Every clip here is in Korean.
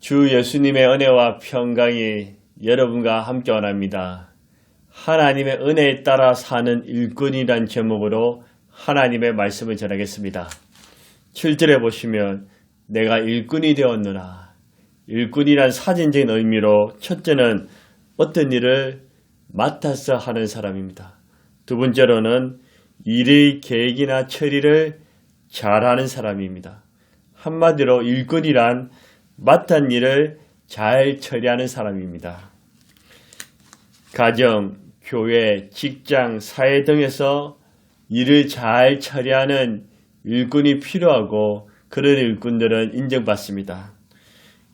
주 예수님의 은혜와 평강이 여러분과 함께 원합니다. 하나님의 은혜에 따라 사는 일꾼이란 제목으로 하나님의 말씀을 전하겠습니다. 7절에 보시면 내가 일꾼이 되었노라. 일꾼이란 사진적인 의미로 첫째는 어떤 일을 맡아서 하는 사람입니다. 두 번째로는 일의 계획이나 처리를 잘하는 사람입니다. 한마디로 일꾼이란 맡은 일을 잘 처리하는 사람입니다. 가정, 교회, 직장, 사회 등에서 일을 잘 처리하는 일꾼이 필요하고 그런 일꾼들은 인정받습니다.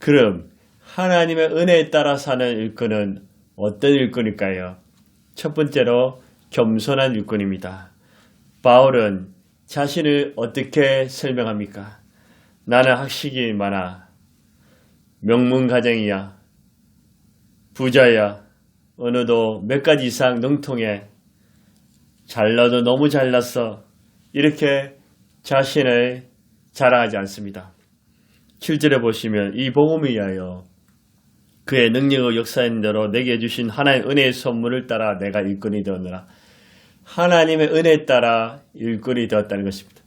그럼 하나님의 은혜에 따라 사는 일꾼은 어떤 일꾼일까요? 첫 번째로 겸손한 일꾼입니다. 바울은 자신을 어떻게 설명합니까? 나는 학식이 많아. 명문가정이야. 부자야. 어느도 몇 가지 이상 능통해. 잘나도 너무 잘났어. 이렇게 자신을 자랑하지 않습니다. 7절에 보시면 이 복음을 위하여 그의 능력의 역사인 대로 내게 주신 하나님의 은혜의 선물을 따라 내가 일꾼이 되었노라. 하나님의 은혜에 따라 일꾼이 되었다는 것입니다.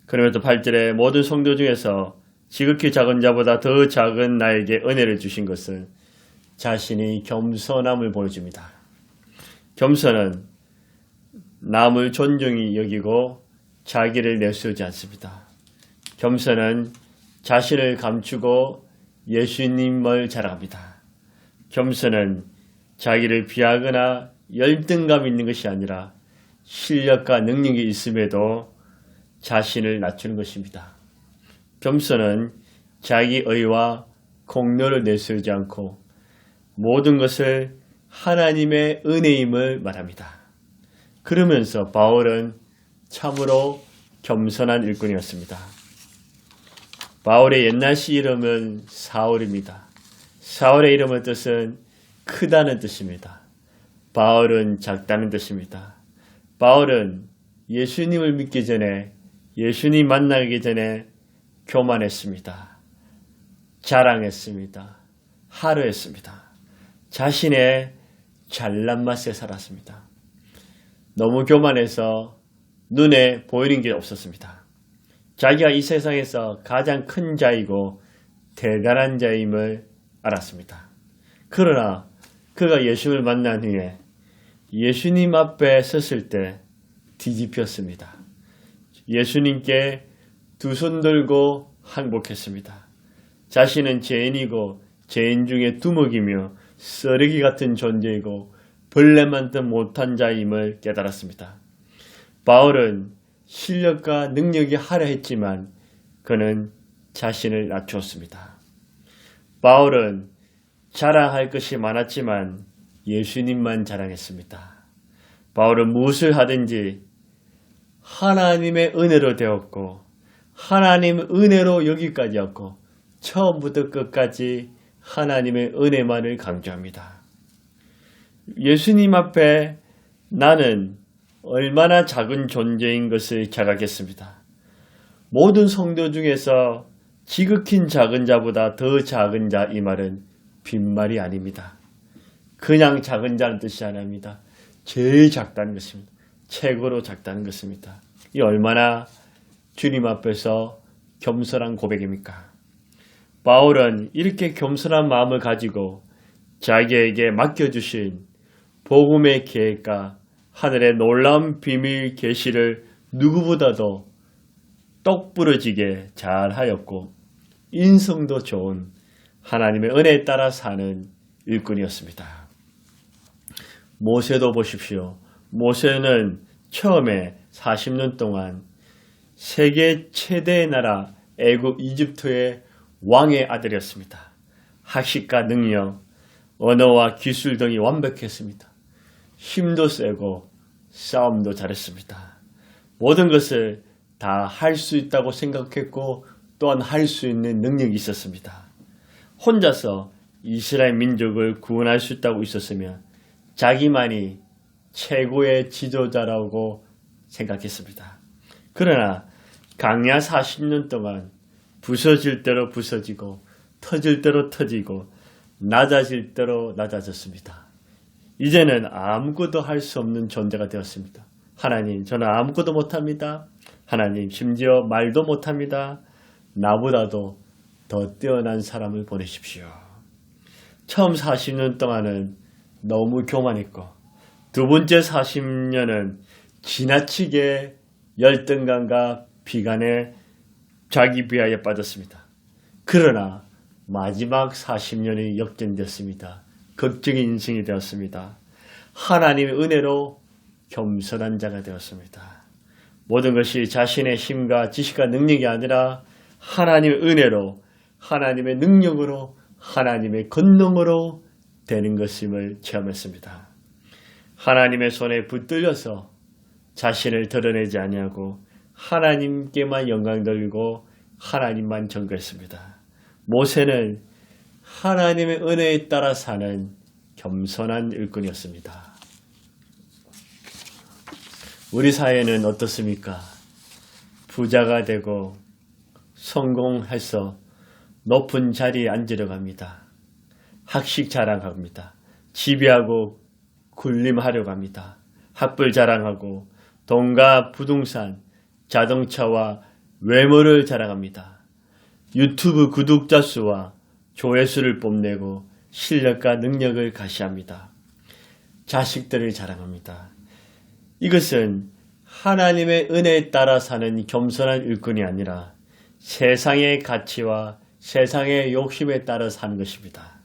그러면서 8절에 모든 성도 중에서 지극히 작은 자보다 더 작은 나에게 은혜를 주신 것은 자신이 겸손함을 보여줍니다. 겸손은 남을 존중히 여기고 자기를 내세우지 않습니다. 겸손은 자신을 감추고 예수님을 자랑합니다. 겸손은 자기를 비하거나 열등감 있는 것이 아니라 실력과 능력이 있음에도 자신을 낮추는 것입니다. 겸손은 자기 의와 공로를 내세우지 않고 모든 것을 하나님의 은혜임을 말합니다. 그러면서 바울은 참으로 겸손한 일꾼이었습니다. 바울의 옛날시 이름은 사울입니다. 사울의 이름의 뜻은 크다는 뜻입니다. 바울은 작다는 뜻입니다. 바울은 예수님을 믿기 전에 예수님 만나기 전에 교만했습니다. 자랑했습니다. 하루했습니다. 자신의 잘난 맛에 살았습니다. 너무 교만해서 눈에 보이는 게 없었습니다. 자기가 이 세상에서 가장 큰 자이고 대단한 자임을 알았습니다. 그러나 그가 예수를 만난 후에 예수님 앞에 섰을 때 뒤집혔습니다. 예수님께 두 손 들고 항복했습니다. 자신은 죄인이고 죄인 중에 두목이며 쓰레기 같은 존재이고 벌레만도 못한 자임을 깨달았습니다. 바울은 실력과 능력이 하려했지만 그는 자신을 낮추었습니다. 바울은 자랑할 것이 많았지만 예수님만 자랑했습니다. 바울은 무엇을 하든지 하나님의 은혜로 되었고 하나님의 은혜로 여기까지 왔고 처음부터 끝까지 하나님의 은혜만을 강조합니다. 예수님 앞에 나는 얼마나 작은 존재인 것을 자각했습니다. 모든 성도 중에서 지극히 작은 자보다 더 작은 자 이 말은 빈말이 아닙니다. 그냥 작은 자는 뜻이 아닙니다. 제일 작다는 것입니다. 최고로 작다는 것입니다. 이 얼마나 주님 앞에서 겸손한 고백입니까? 바울은 이렇게 겸손한 마음을 가지고 자기에게 맡겨주신 복음의 계획과 하늘의 놀라운 비밀 계시를 누구보다도 똑부러지게 잘하였고 인성도 좋은 하나님의 은혜에 따라 사는 일꾼이었습니다. 모세도 보십시오. 모세는 처음에 40년 동안 세계 최대의 나라 애굽 이집트의 왕의 아들이었습니다. 학식과 능력, 언어와 기술 등이 완벽했습니다. 힘도 세고 싸움도 잘했습니다. 모든 것을 다 할 수 있다고 생각했고 또한 할 수 있는 능력이 있었습니다. 혼자서 이스라엘 민족을 구원할 수 있다고 있었으면 자기만이 최고의 지도자라고 생각했습니다. 그러나 강야 40년 동안 부서질 대로 부서지고 터질 대로 터지고 낮아질 대로 낮아졌습니다. 이제는 아무것도 할 수 없는 존재가 되었습니다. 하나님, 저는 아무것도 못합니다. 하나님, 심지어 말도 못합니다. 나보다도 더 뛰어난 사람을 보내십시오. 처음 40년 동안은 너무 교만했고, 두 번째 40년은 지나치게 열등감과 비관에 자기 비하에 빠졌습니다. 그러나 마지막 40년이 역전되었습니다. 극적인 인생이 되었습니다. 하나님의 은혜로 겸손한 자가 되었습니다. 모든 것이 자신의 힘과 지식과 능력이 아니라 하나님의 은혜로, 하나님의 능력으로, 하나님의 권능으로 되는 것임을 체험했습니다. 하나님의 손에 붙들려서 자신을 드러내지 아니하고 하나님께만 영광 돌리고 하나님만 전거했습니다. 모세는 하나님의 은혜에 따라 사는 겸손한 일꾼이었습니다. 우리 사회는 어떻습니까? 부자가 되고 성공해서 높은 자리에 앉으려고 합니다. 학식 자랑합니다. 지배하고 군림하려고 합니다. 학벌 자랑하고 돈과 부동산, 자동차와 외모를 자랑합니다. 유튜브 구독자 수와 조회수를 뽐내고 실력과 능력을 가시합니다. 자식들을 자랑합니다. 이것은 하나님의 은혜에 따라 사는 겸손한 일꾼이 아니라 세상의 가치와 세상의 욕심에 따라 사는 것입니다.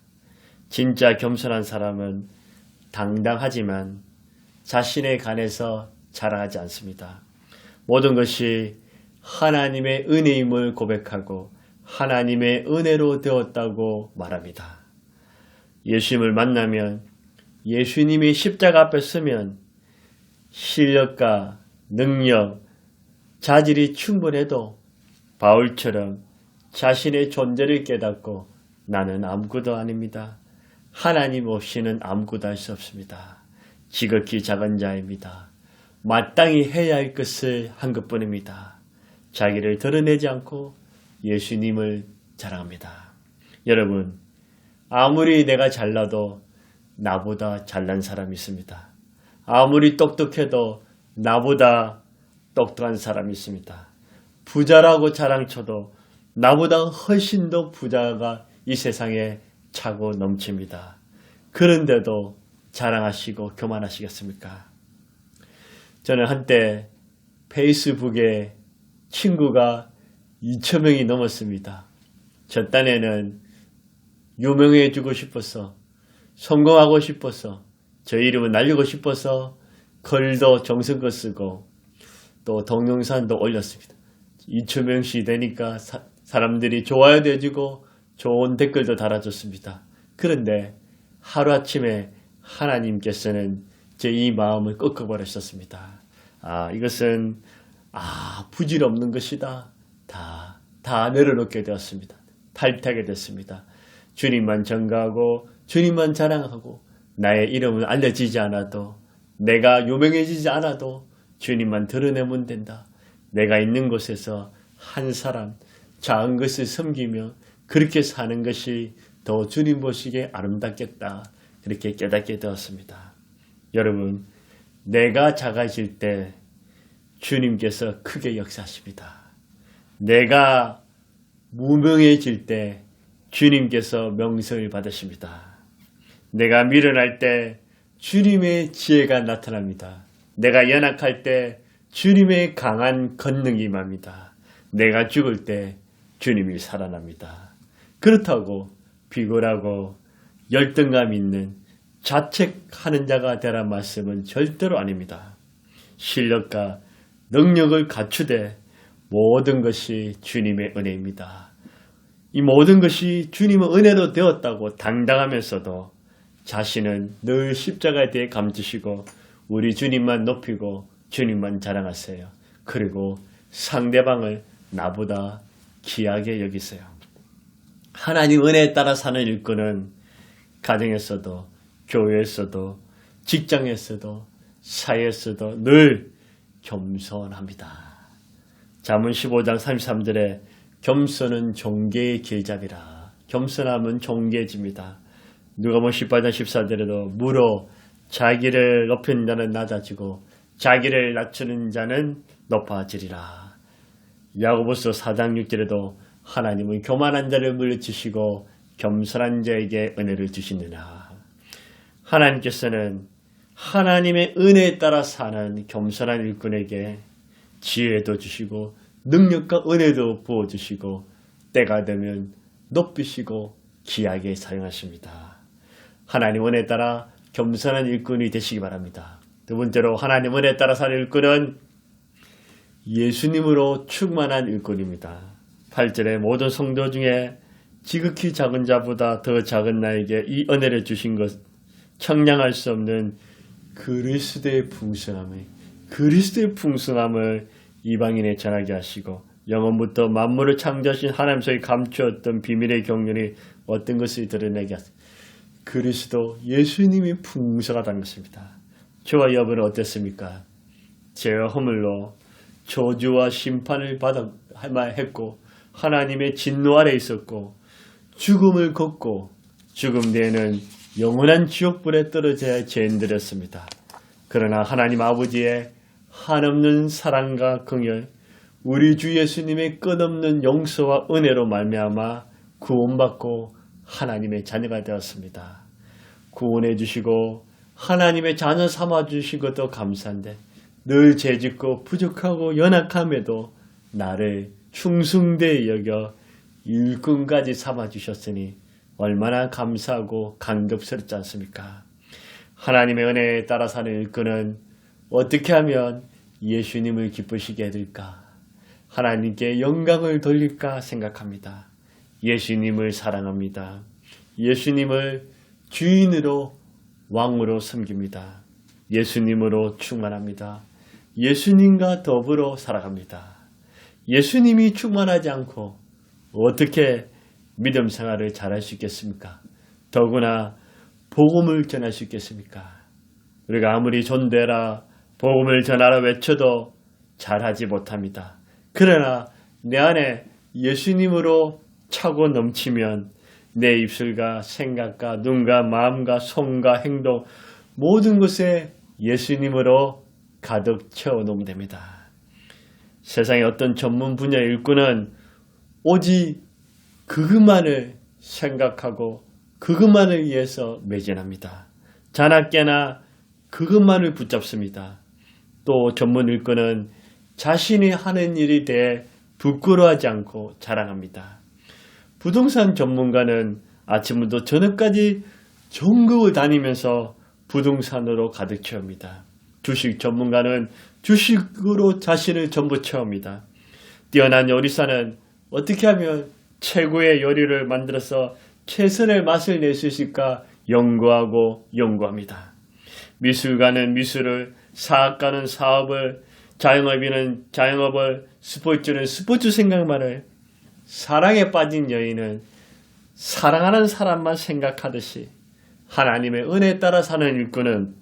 진짜 겸손한 사람은 당당하지만 자신에 관해서 자랑하지 않습니다. 모든 것이 하나님의 은혜임을 고백하고 하나님의 은혜로 되었다고 말합니다. 예수님을 만나면 예수님이 십자가 앞에 서면 실력과 능력, 자질이 충분해도 바울처럼 자신의 존재를 깨닫고 나는 아무것도 아닙니다. 하나님 없이는 아무것도 할 수 없습니다. 지극히 작은 자입니다. 마땅히 해야 할 것을 한 것뿐입니다. 자기를 드러내지 않고 예수님을 자랑합니다. 여러분, 아무리 내가 잘나도 나보다 잘난 사람이 있습니다. 아무리 똑똑해도 나보다 똑똑한 사람이 있습니다. 부자라고 자랑쳐도 나보다 훨씬 더 부자가 이 세상에 차고 넘칩니다. 그런데도 자랑하시고 교만하시겠습니까? 저는 한때 페이스북에 친구가 2,000명이 넘었습니다. 저 딴에는 유명해지고 싶어서, 성공하고 싶어서, 저 이름을 날리고 싶어서 글도 정성껏 쓰고 또 동영상도 올렸습니다. 2,000명씩 되니까 사람들이 좋아요도 해주고 좋은 댓글도 달아줬습니다. 그런데 하루아침에 하나님께서는 제 이 마음을 꺾어버리셨습니다. 이것은 부질없는 것이다. 다 내려놓게 되었습니다. 탈퇴하게 됐습니다. 주님만 전가하고 주님만 자랑하고 나의 이름은 알려지지 않아도 내가 유명해지지 않아도 주님만 드러내면 된다. 내가 있는 곳에서 한 사람 작은 것을 섬기며 그렇게 사는 것이 더 주님 보시기에 아름답겠다. 그렇게 깨닫게 되었습니다. 여러분, 내가 작아질 때 주님께서 크게 역사하십니다. 내가 무명해질 때 주님께서 명성을 받으십니다. 내가 미련할 때 주님의 지혜가 나타납니다. 내가 연약할 때 주님의 강한 권능이 임합니다. 내가 죽을 때 주님이 살아납니다. 그렇다고 비굴하고 열등감 있는 자책하는 자가 되란 말씀은 절대로 아닙니다. 실력과 능력을 갖추되 모든 것이 주님의 은혜입니다. 이 모든 것이 주님의 은혜로 되었다고 당당하면서도 자신은 늘 십자가에 대해 감추시고 우리 주님만 높이고 주님만 자랑하세요. 그리고 상대방을 나보다 귀하게 여기세요. 하나님 은혜에 따라 사는 일꾼은 가정에서도 교회에서도 직장에서도 사회에서도 늘 겸손합니다. 잠언 15장 33절에 겸손은 종계의 길잡이라 겸손함은 존귀해집니다. 누가복음 18장 14절에도 무로 자기를 높이는 자는 낮아지고 자기를 낮추는 자는 높아지리라. 야고보서 4장 6절에도 하나님은 교만한 자를 물리치시고 겸손한 자에게 은혜를 주시느라. 하나님께서는 하나님의 은혜에 따라 사는 겸손한 일꾼에게 지혜도 주시고 능력과 은혜도 부어주시고 때가 되면 높이시고 귀하게 사용하십니다. 하나님 은혜에 따라 겸손한 일꾼이 되시기 바랍니다. 두 번째로 하나님 은혜에 따라 사는 일꾼은 예수님으로 충만한 일꾼입니다. 8절에 모든 성도 중에 지극히 작은 자보다 더 작은 나에게 이 은혜를 주신 것 청량할 수 없는 그리스도의 풍성함을 이방인에 전하게 하시고 영원부터 만물을 창조하신 하나님 속에 감추었던 비밀의 경륜이 어떤 것을 드러내게 하십니다. 그리스도 예수님이 풍성하다는 것입니다. 저와 여러분은 어땠습니까? 죄와 허물로 저주와 심판을 했고 하나님의 진노 아래 있었고 죽음을 걷고 죽음 뒤에는 영원한 지옥불에 떨어져야 죄인들이었습니다. 그러나 하나님 아버지의 한없는 사랑과 긍휼, 우리 주 예수님의 끝없는 용서와 은혜로 말미암아 구원받고 하나님의 자녀가 되었습니다. 구원해 주시고 하나님의 자녀 삼아 주신 것도 감사한데 늘 죄짓고 부족하고 연약함에도 나를 충성되이 여겨 일꾼까지 삼아 주셨으니 얼마나 감사하고 감격스럽지 않습니까? 하나님의 은혜에 따라 사는 일꾼은 어떻게 하면 예수님을 기쁘시게 해드릴까? 하나님께 영광을 돌릴까 생각합니다. 예수님을 사랑합니다. 예수님을 주인으로 왕으로 섬깁니다. 예수님으로 충만합니다. 예수님과 더불어 살아갑니다. 예수님이 충만하지 않고 어떻게 믿음 생활을 잘할 수 있겠습니까? 더구나 복음을 전할 수 있겠습니까? 우리가 아무리 존대라 복음을 전하라 외쳐도 잘하지 못합니다. 그러나 내 안에 예수님으로 차고 넘치면 내 입술과 생각과 눈과 마음과 손과 행동 모든 것에 예수님으로 가득 채워놓으면 됩니다. 세상의 어떤 전문 분야 일꾼은 오직 그것만을 생각하고 그것만을 위해서 매진합니다. 자나깨나 그것만을 붙잡습니다. 또 전문 일꾼은 자신이 하는 일에 대해 부끄러워하지 않고 자랑합니다. 부동산 전문가는 아침부터 저녁까지 전국을 다니면서 부동산으로 가득 채웁니다. 주식 전문가는 주식으로 자신을 전부 채웁니다. 뛰어난 요리사는 어떻게 하면 최고의 요리를 만들어서 최선의 맛을 낼 수 있을까 연구합니다. 미술가는 미술을, 사학가는 사업을, 자영업인은 자영업을, 스포츠는 스포츠 생각만을, 사랑에 빠진 여인은 사랑하는 사람만 생각하듯이 하나님의 은혜에 따라 사는 일꾼은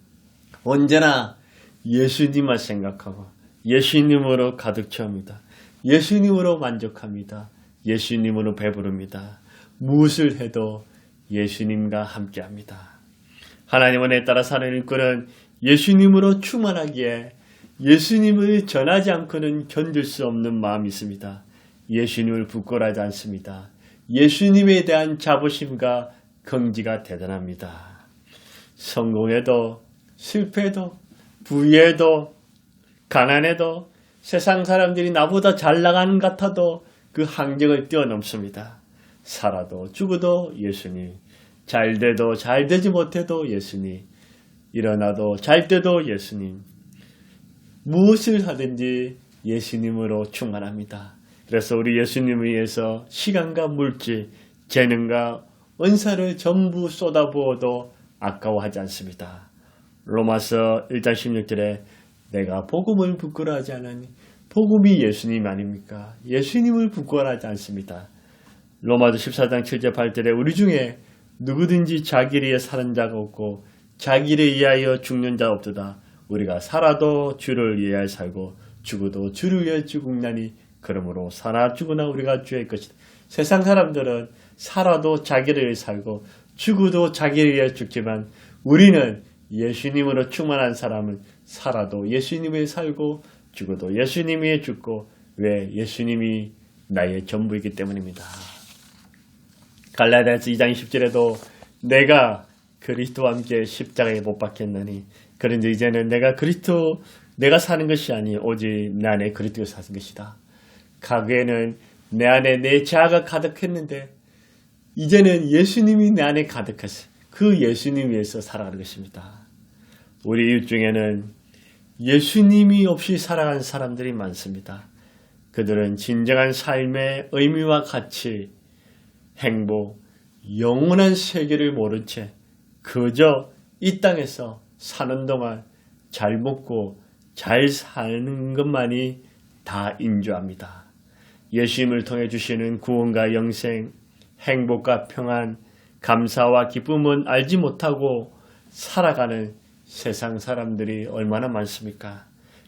언제나 예수님만 생각하고 예수님으로 가득 채웁니다. 예수님으로 만족합니다. 예수님으로 배부릅니다. 무엇을 해도 예수님과 함께합니다. 하나님 은혜에 따라 사는 일꾼은 예수님으로 충만하기에 예수님을 전하지 않고는 견딜 수 없는 마음이 있습니다. 예수님을 부끄러워하지 않습니다. 예수님에 대한 자부심과 긍지가 대단합니다. 성공해도 실패해도 부유해도 가난해도 세상 사람들이 나보다 잘 나가는 것 같아도 그 한경을 뛰어넘습니다. 살아도 죽어도 예수님, 잘돼도 잘되지 못해도 예수님, 일어나도 잘 때도 예수님, 무엇을 하든지 예수님으로 충만합니다. 그래서 우리 예수님을 위해서 시간과 물질, 재능과 은사를 전부 쏟아부어도 아까워하지 않습니다. 로마서 1장 16절에 내가 복음을 부끄러워하지 않으니 복음이 예수님 아닙니까? 예수님을 부끄러워하지 않습니다. 로마서 14장 7절 8절에 우리 중에 누구든지 자기를 위해 사는 자가 없고 자기를 위하여 죽는 자 없도다. 우리가 살아도 주를 위하여 살고 죽어도 주를 위하여 죽으나니 그러므로 사나 죽으나 우리가 주의 것이다. 세상 사람들은 살아도 자기를 위해 살고 죽어도 자기를 위해 죽지만 우리는 예수님으로 충만한 사람은 살아도 예수님을 살고 죽어도 예수님이 죽고 왜 예수님이 나의 전부이기 때문입니다. 갈라디아서 2장 10절에도 내가 그리스도와 함께 십자가에 못 박혔느니 그런데 이제는 내가 사는 것이 아니 오직 내 안에 그리스도가 사는 것이다. 과거에는 내 안에 내 자아가 가득했는데 이제는 예수님이 내 안에 가득했어요. 그 예수님 위해서 살아가는 것입니다. 우리 이웃 중에는 예수님이 없이 살아가는 사람들이 많습니다. 그들은 진정한 삶의 의미와 가치, 행복, 영원한 세계를 모른 채 그저 이 땅에서 사는 동안 잘 먹고 잘 사는 것만이 다 인조합니다. 예수님을 통해 주시는 구원과 영생, 행복과 평안, 감사와 기쁨은 알지 못하고 살아가는 세상 사람들이 얼마나 많습니까?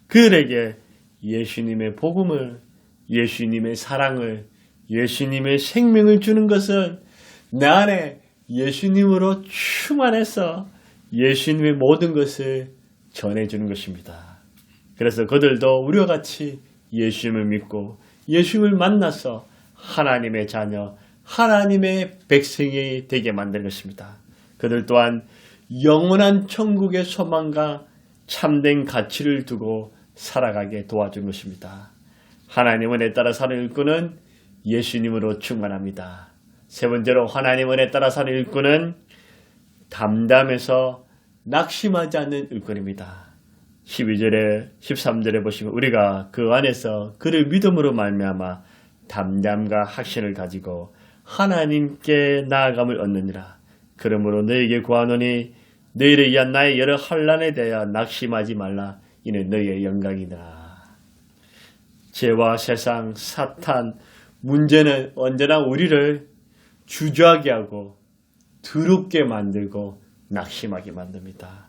그들에게 예수님의 복음을, 예수님의 사랑을, 예수님의 생명을 주는 것은 내 안에 예수님으로 충만해서 예수님의 모든 것을 전해주는 것입니다. 그래서 그들도 우리와 같이 예수님을 믿고 예수님을 만나서 하나님의 자녀, 하나님의 백성이 되게 만드는 것입니다. 그들 또한 영원한 천국의 소망과 참된 가치를 두고 살아가게 도와준 것입니다. 하나님 은혜에 따라 사는 일꾼은 예수님으로 충만합니다. 세 번째로 하나님 은혜에 따라 사는 일꾼은 담담해서 낙심하지 않는 일꾼입니다. 12절에 13절에 보시면 우리가 그 안에서 그를 믿음으로 말미암아 담담과 확신을 가지고 하나님께 나아감을 얻느니라. 그러므로 너에게 구하노니 너희를 위한 나의 여러 환난에 대하여 낙심하지 말라. 이는 너희의 영광이니라. 죄와 세상, 사탄, 문제는 언제나 우리를 주저하게 하고 더럽게 만들고 낙심하게 만듭니다.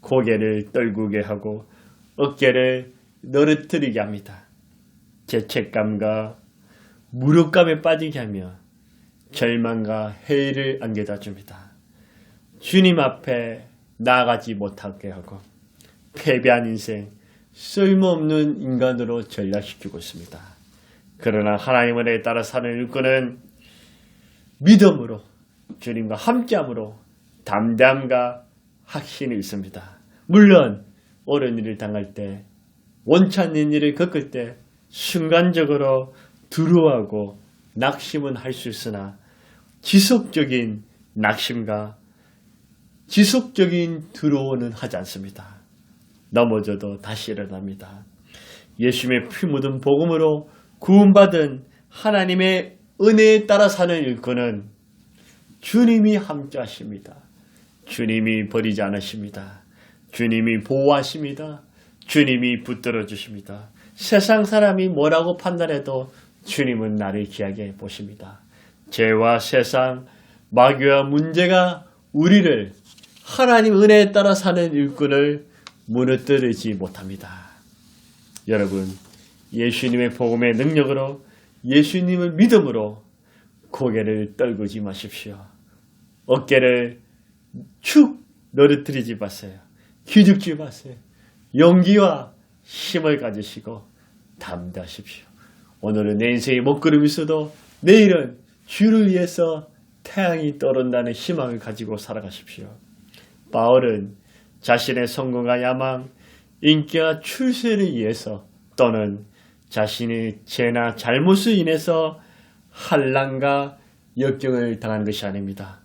고개를 떨구게 하고 어깨를 너르뜨리게 합니다. 죄책감과 무력감에 빠지게 하며 절망과 해이를 안겨다 줍니다. 주님 앞에 나아가지 못하게 하고 패배한 인생, 쓸모없는 인간으로 전락시키고 있습니다. 그러나 하나님 은혜에 따라 사는 일꾼은 믿음으로 주님과 함께함으로 담담과 확신이 있습니다. 물론 옳은 일을 당할 때, 원치 않는 일을 겪을 때 순간적으로 두려워하고 낙심은 할 수 있으나 지속적인 낙심과 지속적인 두려워는 하지 않습니다. 넘어져도 다시 일어납니다. 예수님의 피 묻은 복음으로 구원받은 하나님의 은혜에 따라 사는 일꾼은 주님이 함께 하십니다. 주님이 버리지 않으십니다. 주님이 보호하십니다. 주님이 붙들어 주십니다. 세상 사람이 뭐라고 판단해도 주님은 나를 귀하게 보십니다. 죄와 세상, 마귀와 문제가 우리를 하나님 은혜에 따라 사는 일꾼을 무너뜨리지 못합니다. 여러분, 예수님의 복음의 능력으로 예수님을 믿음으로 고개를 떨구지 마십시오. 어깨를 축 너르뜨리지 마세요. 기죽지 마세요. 용기와 힘을 가지시고 담대하십시오. 오늘은 내 인생의 먹구름이 있어도 내일은 주를 위해서 태양이 떠오른다는 희망을 가지고 살아가십시오. 바울은 자신의 성공과 야망, 인기와 출세를 위해서 또는 자신의 죄나 잘못을 인해서 환난과 역경을 당한 것이 아닙니다.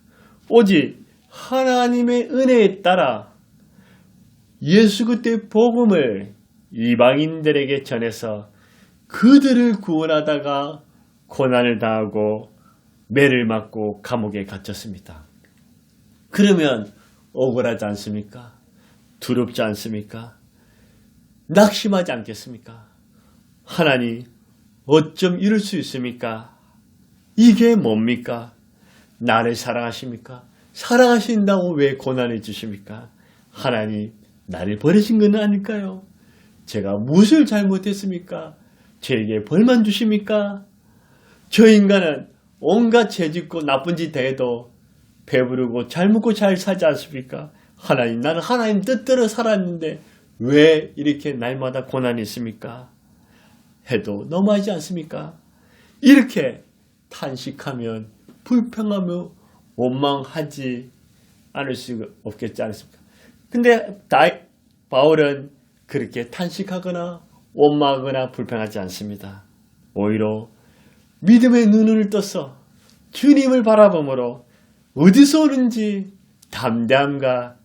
오직 하나님의 은혜에 따라 예수 그리스도의 복음을 이방인들에게 전해서 그들을 구원하다가 고난을 당하고 매를 맞고 감옥에 갇혔습니다. 그러면 억울하지 않습니까? 두렵지 않습니까? 낙심하지 않겠습니까? 하나님, 어쩜 이럴 수 있습니까? 이게 뭡니까? 나를 사랑하십니까? 사랑하신다고 왜 고난을 주십니까? 하나님, 나를 버리신 건 아닐까요? 제가 무엇을 잘못했습니까? 저에게 벌만 주십니까? 저 인간은 온갖 죄짓고 나쁜 짓 해도 배부르고 잘 먹고 잘 살지 않습니까? 하나님, 나는 하나님 뜻대로 살았는데 왜 이렇게 날마다 고난이 있습니까? 해도 너무하지 않습니까? 이렇게 탄식하면 불평하며 원망하지 않을 수 없겠지 않습니까? 근데 바울은 그렇게 탄식하거나 원망하거나 불평하지 않습니다. 오히려 믿음의 눈을 떠서 주님을 바라보므로 어디서 오는지 담대함과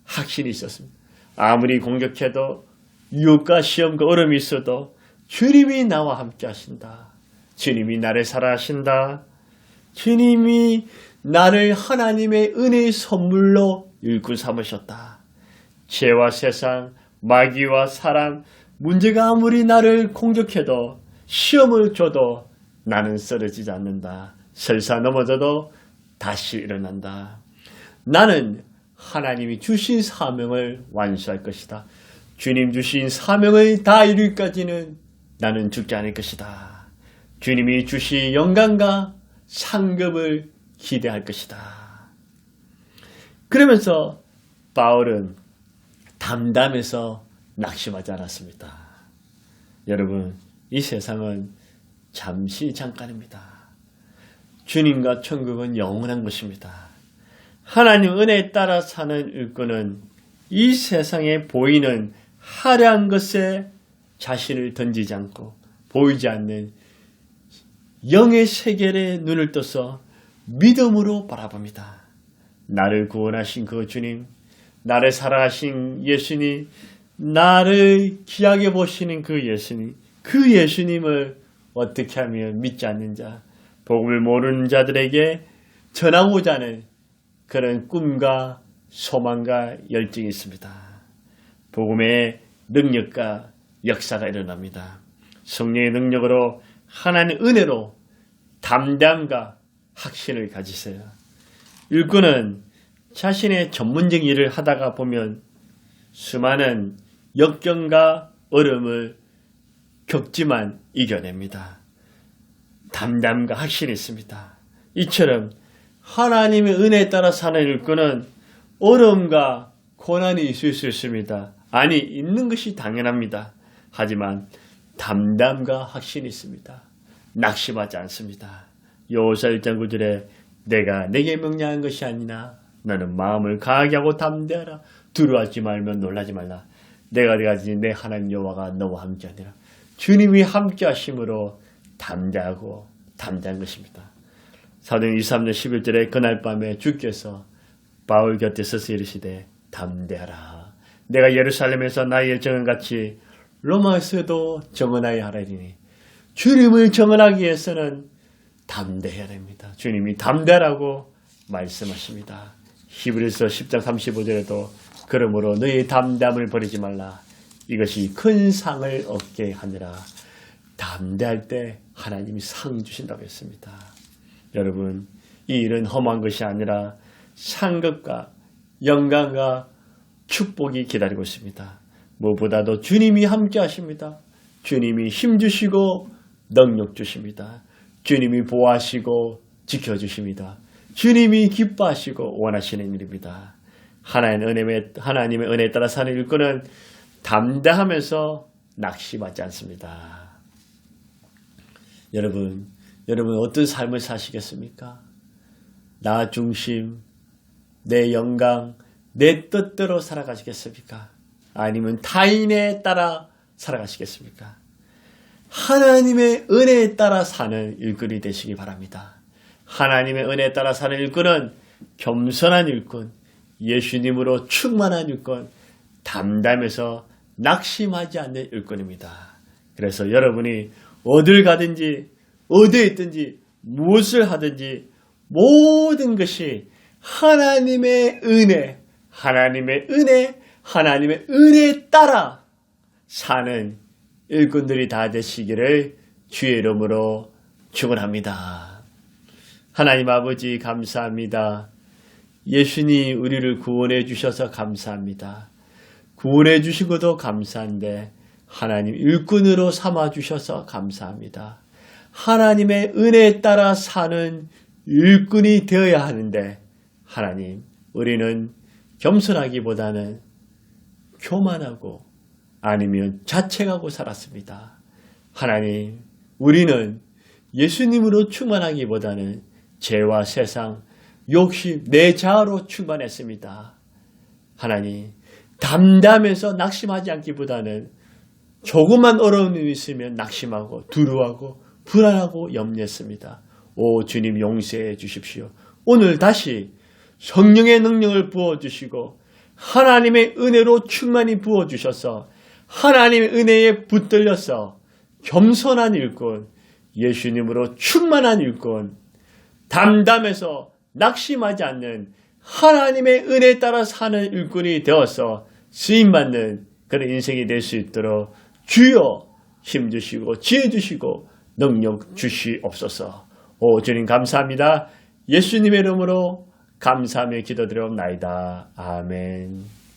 확신이 있었습니다. 아무리 공격해도 유혹과 시험과 어려움이 있어도 주님이 나와 함께 하신다. 주님이 나를 사랑하신다. 주님이 나를 하나님의 은혜의 선물로 일꾼 삼으셨다. 죄와 세상, 마귀와 사람, 문제가 아무리 나를 공격해도 시험을 줘도 나는 쓰러지지 않는다. 설사 넘어져도 다시 일어난다. 나는 하나님이 주신 사명을 완수할 것이다. 주님 주신 사명을 다 이루기까지는 나는 죽지 않을 것이다. 주님이 주신 영광과 상급을 기대할 것이다. 그러면서 바울은 담담해서 낙심하지 않았습니다. 여러분, 이 세상은 잠시 잠깐입니다. 주님과 천국은 영원한 것입니다. 하나님 은혜에 따라 사는 일꾼은 이 세상에 보이는 화려한 것에 자신을 던지지 않고 보이지 않는 영의 세계에 눈을 떠서 믿음으로 바라봅니다. 나를 구원하신 그 주님, 나를 사랑하신 예수님, 나를 귀하게 보시는 그 예수님을 어떻게 하면 믿지 않는 자, 복음을 모르는 자들에게 전하고자 하는 그런 꿈과 소망과 열정이 있습니다. 복음의 능력과 역사가 일어납니다. 성령의 능력으로 하나님의 은혜로 담대함과 확신을 가지세요. 일꾼은 자신의 전문적인 일을 하다가 보면 수많은 역경과 어려움을 겪지만 이겨냅니다. 담담과 확신이 있습니다. 이처럼 하나님의 은혜에 따라 사는 일꾼은 어려움과 고난이 있을 수 있습니다. 아니, 있는 것이 당연합니다. 하지만 담담과 확신이 있습니다. 낙심하지 않습니다. 여호수아 1장 9절에 내가 내게 명령한 것이 아니나 너는 마음을 강하게 하고 담대하라. 두려워하지 말며 놀라지 말라. 내가 가진 내 하나님 여호와가 너와 함께하니라. 주님이 함께하심으로 담대하고 담대한 것입니다. 사도행 23년 11절에 그날 밤에 주께서 바울 곁에 서서 이르시되 담대하라. 내가 예루살렘에서 나의 정언같이 로마에서도 정언하여 하리니 주님을 정언하기 위해서는 담대해야 됩니다. 주님이 담대하라고 말씀하십니다. 히브리서 10장 35절에도 그러므로 너희 담담을 버리지 말라. 이것이 큰 상을 얻게 하느라. 담대할 때 하나님이 상 주신다고 했습니다. 여러분, 이 일은 험한 것이 아니라 상급과 영광과 축복이 기다리고 있습니다. 무엇보다도 주님이 함께 하십니다. 주님이 힘주시고 능력 주십니다. 주님이 보호하시고 지켜주십니다. 주님이 기뻐하시고 원하시는 일입니다. 하나님의 은혜에 따라 사는 일꾼은 담대하면서 낙심하지 않습니다. 여러분 어떤 삶을 사시겠습니까? 나 중심, 내 영광, 내 뜻대로 살아가시겠습니까? 아니면 타인에 따라 살아가시겠습니까? 하나님의 은혜에 따라 사는 일꾼이 되시기 바랍니다. 하나님의 은혜에 따라 사는 일꾼은 겸손한 일꾼, 예수님으로 충만한 일꾼, 담담해서 낙심하지 않는 일꾼입니다. 그래서 여러분이 어딜 가든지 어디에 있든지 무엇을 하든지 모든 것이 하나님의 은혜에 따라 사는 일꾼들이 다 되시기를 주의 이름으로 축원합니다. 하나님 아버지 감사합니다. 예수님 우리를 구원해 주셔서 감사합니다. 구원해 주시고도 감사한데 하나님 일꾼으로 삼아 주셔서 감사합니다. 하나님의 은혜에 따라 사는 일꾼이 되어야 하는데 하나님, 우리는 겸손하기보다는 교만하고 아니면 자책하고 살았습니다. 하나님, 우리는 예수님으로 충만하기보다는 죄와 세상, 욕심, 내 자아로 충만했습니다. 하나님, 담담해서 낙심하지 않기보다는 조그만 어려움이 있으면 낙심하고 두려워하고 불안하고 염려했습니다. 오 주님, 용서해 주십시오. 오늘 다시 성령의 능력을 부어주시고 하나님의 은혜로 충만히 부어주셔서 하나님의 은혜에 붙들려서 겸손한 일꾼, 예수님으로 충만한 일꾼, 담담해서 낙심하지 않는 하나님의 은혜에 따라 사는 일꾼이 되어서 쓰임받는 그런 인생이 될 수 있도록 주여 힘주시고 지혜주시고 능력 주시옵소서. 오 주님 감사합니다. 예수님의 이름으로 감사하며 기도드려옵나이다. 아멘.